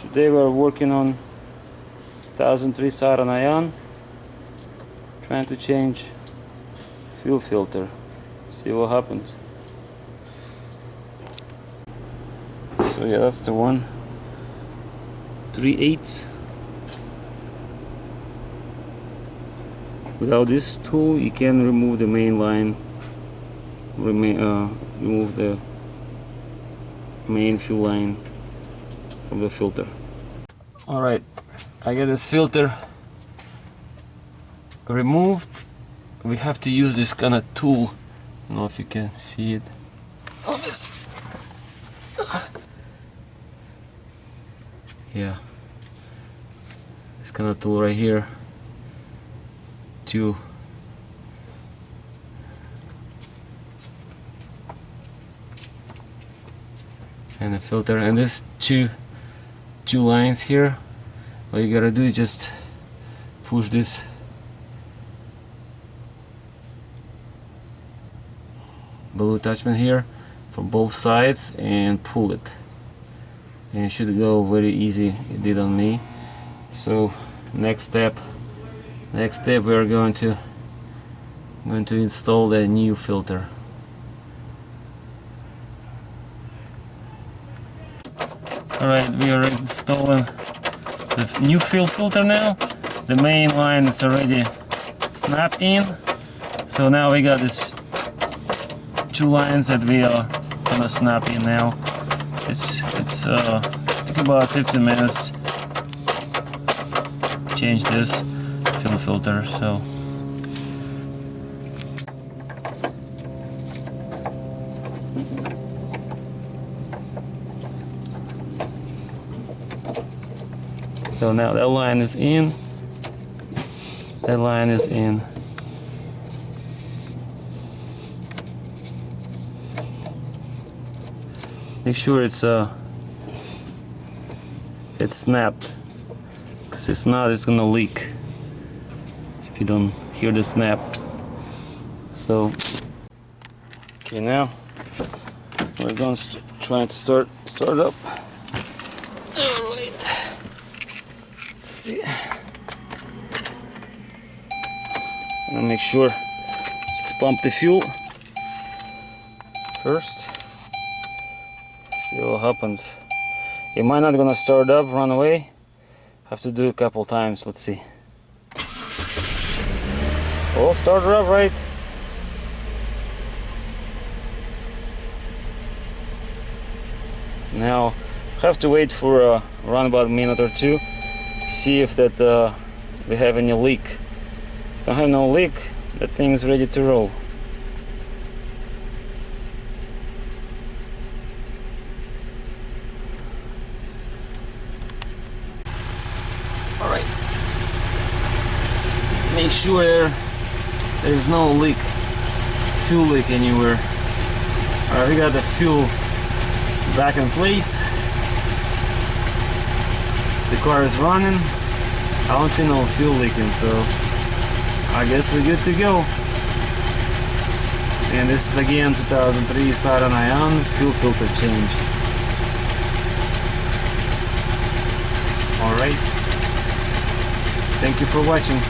Today we're working on 2003 Saturn Ion, trying to change fuel filter. See what happens. So yeah, that's the one. 3/8. Without this tool, you can remove the main line, remove the main fuel line from the filter. Alright, I get this filter removed. We have to use this kind of tool. I don't know if you can see it on this. Yeah, this kind of tool right here to and the filter, and there's two lines here. All you gotta do is just push this blue attachment here from both sides and pull it, and it should go very easy. It did on me. So next step we are going to install the new filter. Alright, we are installing the new fuel filter now. The main line is already snapped in, so now we got this two lines that we are gonna snap in now. It's took about 15 minutes to change this fuel filter. So now that line is in, that line is in. Make sure it's snapped, because if not, it's gonna leak if you don't hear the snap. So okay, now we're going to try to start up. Alright, see, I'm gonna make sure it's pump the fuel first. See what happens. It might not gonna start up, run away. Have to do it a couple times. Let's see. Oh, started up right. Now have to wait for around about a minute or two. See if that we have any leak. If don't have no leak, that thing is ready to roll. Alright. Make sure there's no leak, fuel leak anywhere. Alright, we got the fuel back in place. The car is running. I don't see no fuel leaking, so I guess we're good to go. And this is again 2003 Saturn Ion fuel filter change. Alright. Thank you for watching.